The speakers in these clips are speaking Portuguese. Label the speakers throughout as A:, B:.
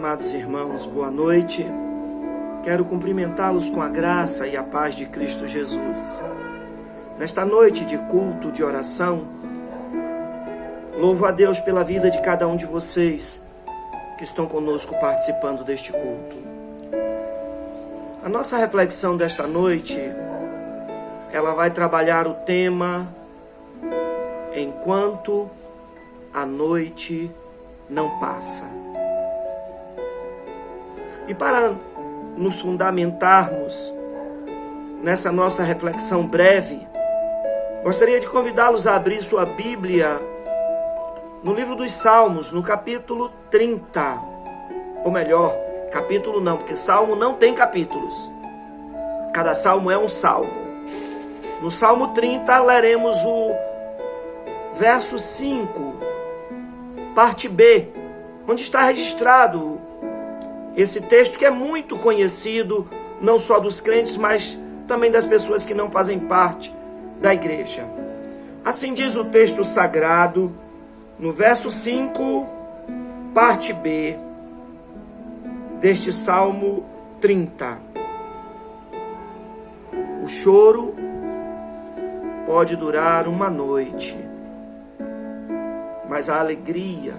A: Amados irmãos, boa noite. Quero cumprimentá-los com a graça e a paz de Cristo Jesus. Nesta noite de culto, de oração, louvo a Deus pela vida de cada um de vocês que estão conosco participando deste culto. A nossa reflexão desta noite, ela vai trabalhar o tema Enquanto a noite não passa. E para nos fundamentarmos nessa nossa reflexão breve, gostaria de convidá-los a abrir sua Bíblia no livro dos Salmos, no capítulo 30. Ou melhor, capítulo não, porque Salmo não tem capítulos. Cada Salmo é um Salmo. No Salmo 30, leremos o verso 5, parte B, onde está registrado esse texto que é muito conhecido, não só dos crentes, mas também das pessoas que não fazem parte da igreja. Assim diz o texto sagrado, no verso 5, parte B, deste Salmo 30. O choro pode durar uma noite, mas a alegria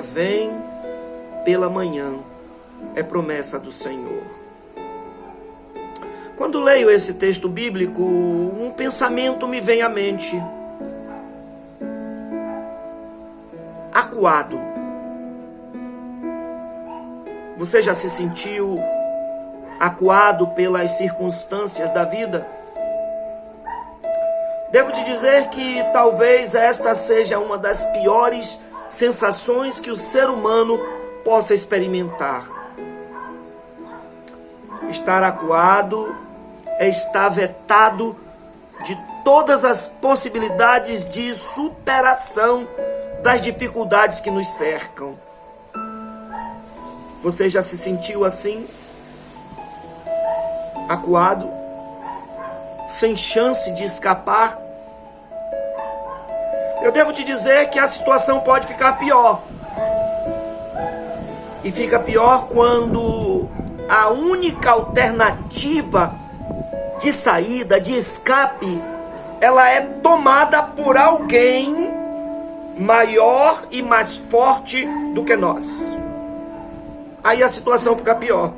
A: vem pela manhã, é promessa do Senhor. Quando leio esse texto bíblico, um pensamento me vem à mente. Acuado. Você já se sentiu acuado pelas circunstâncias da vida? Devo te dizer que talvez esta seja uma das piores sensações que o ser humano possa experimentar. Estar acuado é estar vetado de todas as possibilidades de superação das dificuldades que nos cercam. Você já se sentiu assim? Acuado? Sem chance de escapar? Eu devo te dizer que a situação pode ficar pior. E fica pior quando a única alternativa de saída, de escape, ela é tomada por alguém maior e mais forte do que nós. Aí a situação fica pior.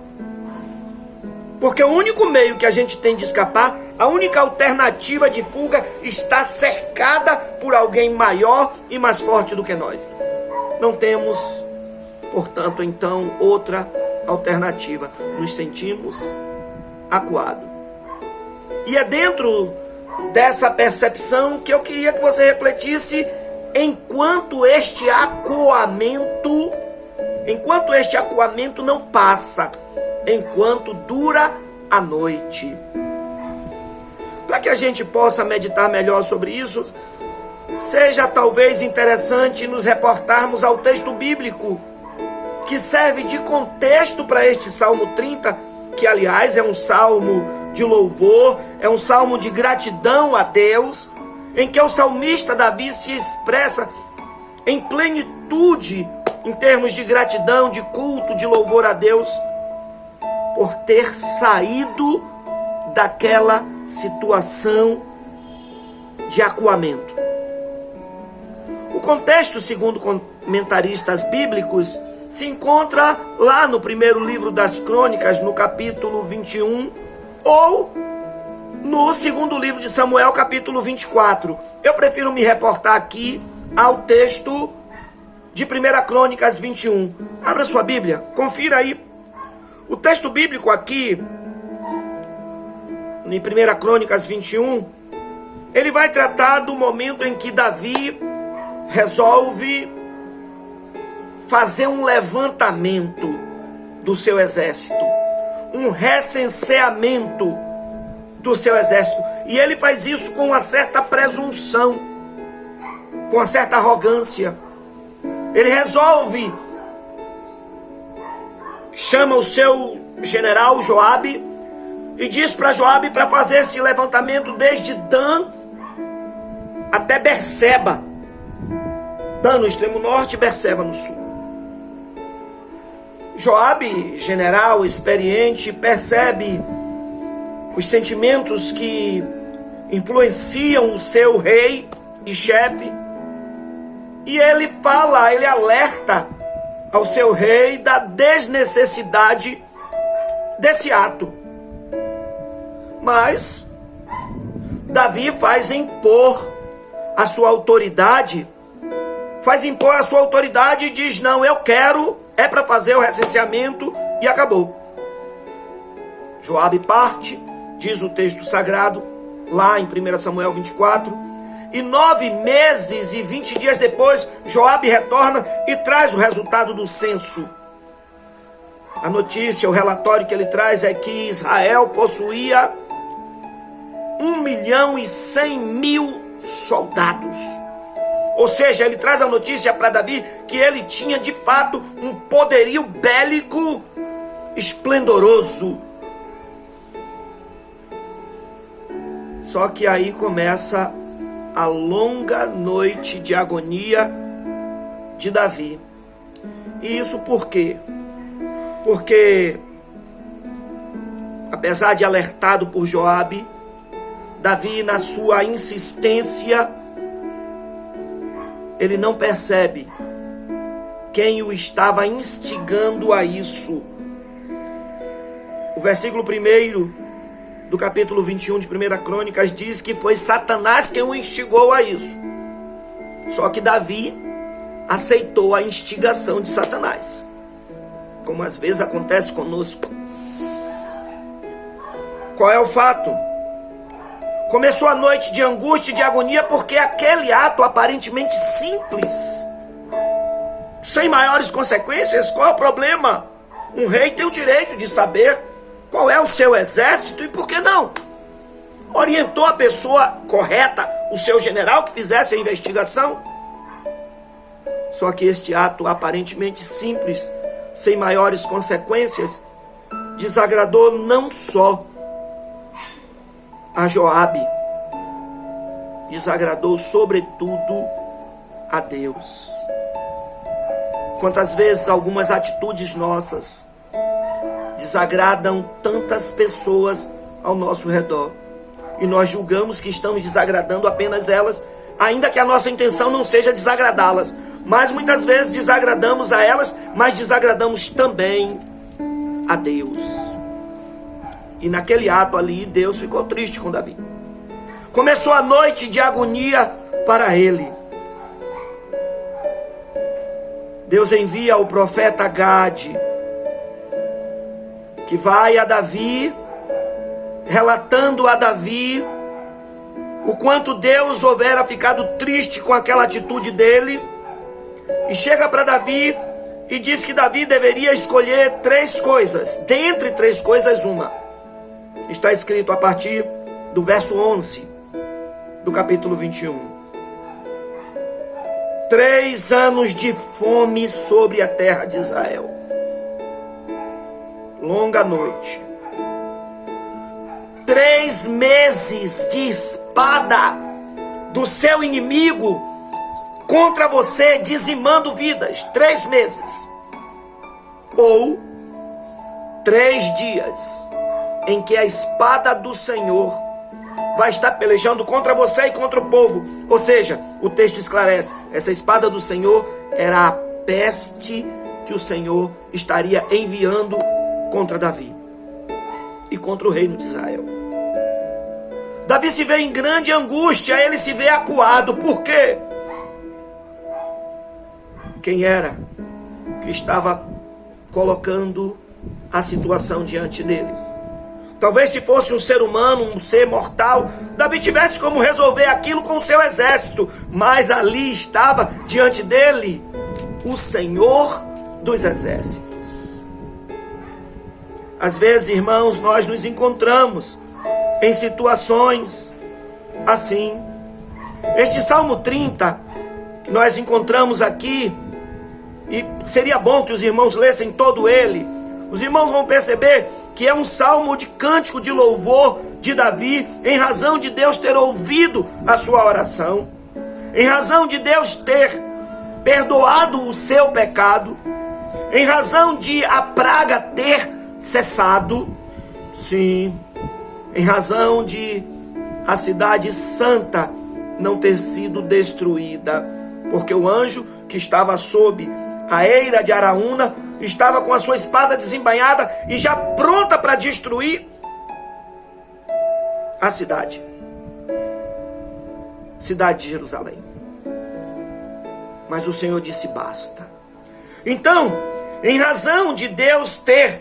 A: Porque o único meio que a gente tem de escapar, a única alternativa de fuga, está cercada por alguém maior e mais forte do que nós. Não temos, portanto, então, outra alternativa. Nos sentimos acuados. E é dentro dessa percepção que eu queria que você refletisse enquanto este acuamento não passa, enquanto dura a noite. Para que a gente possa meditar melhor sobre isso, seja talvez interessante nos reportarmos ao texto bíblico que serve de contexto para este Salmo 30, que aliás é um salmo de louvor, é um salmo de gratidão a Deus, em que o salmista Davi se expressa em plenitude em termos de gratidão, de culto, de louvor a Deus, por ter saído daquela situação de acuamento. O contexto, segundo comentaristas bíblicos, se encontra lá no primeiro livro das Crônicas, no capítulo 21, ou no segundo livro de Samuel, capítulo 24. Eu prefiro me reportar aqui ao texto de 1 Crônicas 21. Abra sua Bíblia, confira aí. O texto bíblico aqui, em 1 Crônicas 21, ele vai tratar do momento em que Davi resolve fazer um levantamento do seu exército, um recenseamento do seu exército. E ele faz isso com uma certa presunção, com uma certa arrogância. Ele resolve, chama o seu general Joabe e diz para Joabe para fazer esse levantamento desde Dan até Berseba. Dan no extremo norte e Berseba no sul. Joabe, general experiente, percebe os sentimentos que influenciam o seu rei e chefe, e ele alerta ao seu rei da desnecessidade desse ato. Mas Davi faz impor a sua autoridade, e diz: não, eu quero, é para fazer o recenseamento, e acabou. Joabe parte, diz o texto sagrado, lá em 1 Samuel 24, e 9 meses e 20 dias depois, Joabe retorna e traz o resultado do censo. A notícia, o relatório que ele traz é que Israel possuía 1.100.000 soldados. Ou seja, ele traz a notícia para Davi que ele tinha de fato um poderio bélico esplendoroso. Só que aí começa a longa noite de agonia de Davi. E isso por quê? Porque, apesar de alertado por Joabe, Davi, na sua insistência, ele não percebe quem o estava instigando a isso. O versículo 1 do capítulo 21 de 1 Crônicas diz que foi Satanás quem o instigou a isso. Só que Davi aceitou a instigação de Satanás, como às vezes acontece conosco. Qual é o fato? Começou a noite de angústia e de agonia porque aquele ato aparentemente simples, sem maiores consequências, qual é o problema? Um rei tem o direito de saber qual é o seu exército e por que não? Orientou a pessoa correta, o seu general, que fizesse a investigação. Só que este ato aparentemente simples, sem maiores consequências, desagradou não só a Joabe, desagradou sobretudo a Deus. Quantas vezes algumas atitudes nossas desagradam tantas pessoas ao nosso redor, e nós julgamos que estamos desagradando apenas elas, ainda que a nossa intenção não seja desagradá-las, mas muitas vezes desagradamos a elas, mas desagradamos também a Deus. E naquele ato ali, Deus ficou triste com Davi. Começou a noite de agonia para ele. Deus envia o profeta Gade, que vai a Davi, relatando a Davi o quanto Deus houvera ficado triste com aquela atitude dele, e chega para Davi e diz que Davi deveria escolher 3 coisas, dentre 3 coisas uma. Está escrito a partir do verso 11 do capítulo 21. 3 anos de fome sobre a terra de Israel. Longa noite. 3 meses de espada do seu inimigo contra você, dizimando vidas. 3 meses. Ou 3 dias em que a espada do Senhor vai estar pelejando contra você e contra o povo. Ou seja, o texto esclarece, essa espada do Senhor era a peste que o Senhor estaria enviando contra Davi e contra o reino de Israel. Davi se vê em grande angústia, ele se vê acuado. Por quê? Quem era que estava colocando a situação diante dele? Talvez se fosse um ser humano, um ser mortal, Davi tivesse como resolver aquilo com o seu exército. Mas ali estava diante dele o Senhor dos exércitos. Às vezes, irmãos, nós nos encontramos em situações assim. Este Salmo 30, que nós encontramos aqui, e seria bom que os irmãos lessem todo ele. Os irmãos vão perceber que é um salmo de cântico de louvor de Davi, em razão de Deus ter ouvido a sua oração, em razão de Deus ter perdoado o seu pecado, Em razão de a praga ter cessado, sim, em razão de a cidade santa não ter sido destruída, porque o anjo que estava sob a eira de Araúna estava com a sua espada desembainhada e já pronta para destruir a cidade de Jerusalém. Mas o Senhor disse basta. Então, em razão de Deus ter,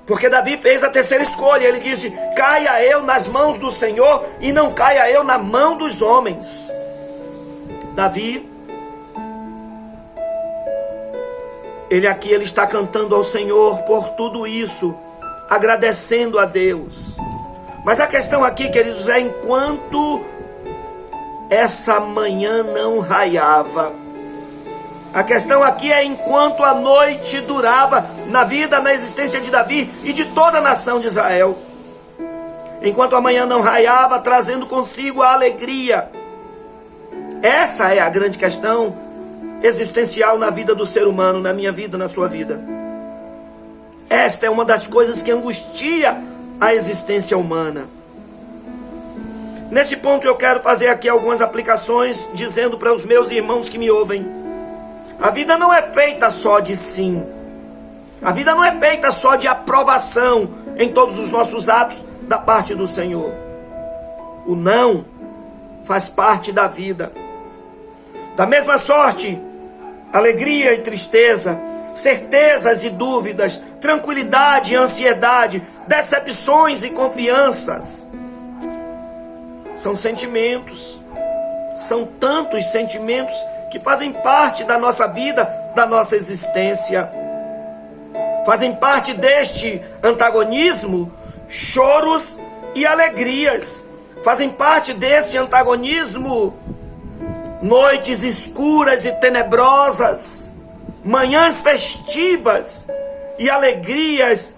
A: porque Davi fez a terceira escolha, ele disse: caia eu nas mãos do Senhor e não caia eu na mão dos homens. Davi, ele está cantando ao Senhor por tudo isso, agradecendo a Deus. Mas a questão aqui, queridos, é enquanto essa manhã não raiava. A questão aqui é enquanto a noite durava na vida, na existência de Davi e de toda a nação de Israel. Enquanto a manhã não raiava, trazendo consigo a alegria. Essa é a grande questão existencial na vida do ser humano, na minha vida, na sua vida. Esta é uma das coisas que angustia a existência humana. Nesse ponto eu quero fazer aqui algumas aplicações, dizendo para os meus irmãos que me ouvem: a vida não é feita só de sim. A vida não é feita só de aprovação em todos os nossos atos da parte do Senhor. O não faz parte da vida. Da mesma sorte, alegria e tristeza, certezas e dúvidas, tranquilidade e ansiedade, decepções e confianças. São sentimentos. São tantos sentimentos que fazem parte da nossa vida, da nossa existência. Fazem parte deste antagonismo, choros e alegrias. Fazem parte desse antagonismo, noites escuras e tenebrosas, manhãs festivas e alegrias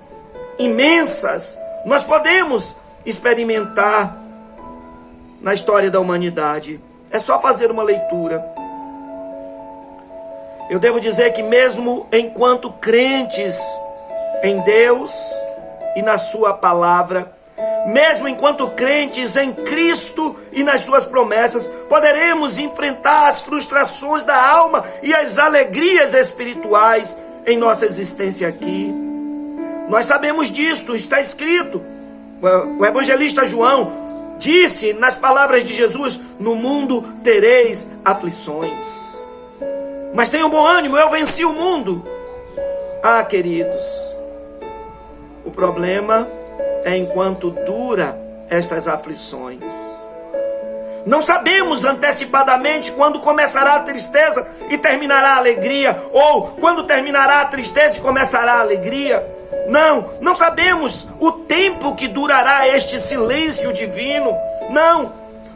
A: imensas. Nós podemos experimentar na história da humanidade. É só fazer uma leitura. Eu devo dizer que mesmo enquanto crentes em Deus e na sua palavra, mesmo enquanto crentes em Cristo e nas suas promessas, poderemos enfrentar as frustrações da alma e as alegrias espirituais em nossa existência aqui. Nós sabemos disto, está escrito. O evangelista João disse nas palavras de Jesus: no mundo tereis aflições. Mas tenham bom ânimo, eu venci o mundo. Ah, queridos, o problema é enquanto dura estas aflições. Não sabemos antecipadamente quando começará a tristeza e terminará a alegria, ou quando terminará a tristeza e começará a alegria. Não sabemos o tempo que durará este silêncio divino. Não,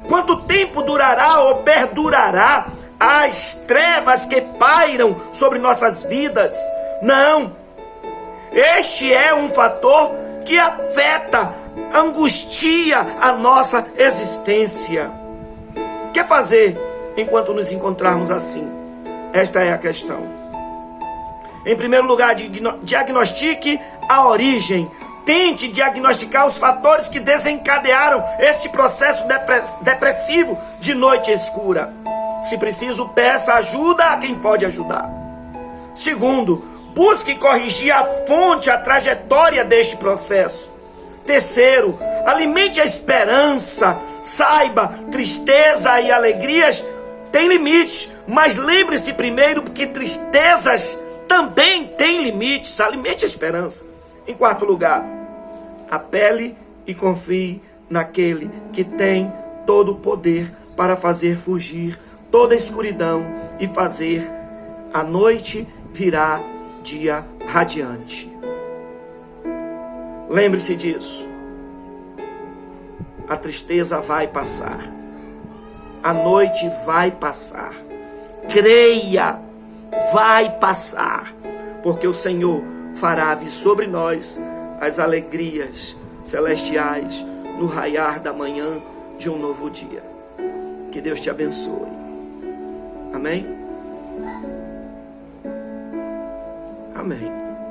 A: quanto tempo durará ou perdurará as trevas que pairam sobre nossas vidas. Não, este é um fator que afeta, angustia a nossa existência. O que fazer enquanto nos encontrarmos assim? Esta é a questão. Em primeiro lugar, diagnostique a origem. Tente diagnosticar os fatores que desencadearam este processo depressivo de noite escura. Se preciso, peça ajuda a quem pode ajudar. Segundo, busque corrigir a fonte, a trajetória deste processo. Terceiro, alimente a esperança. Saiba, tristeza e alegrias têm limites, mas lembre-se primeiro que tristezas também têm limites. Alimente a esperança. Em quarto lugar, apele e confie naquele que tem todo o poder para fazer fugir toda a escuridão e fazer a noite virar dia radiante. Lembre-se disso. A tristeza vai passar. A noite vai passar. Creia, vai passar. Porque o Senhor fará vir sobre nós as alegrias celestiais no raiar da manhã de um novo dia. Que Deus te abençoe. Amém? Amém.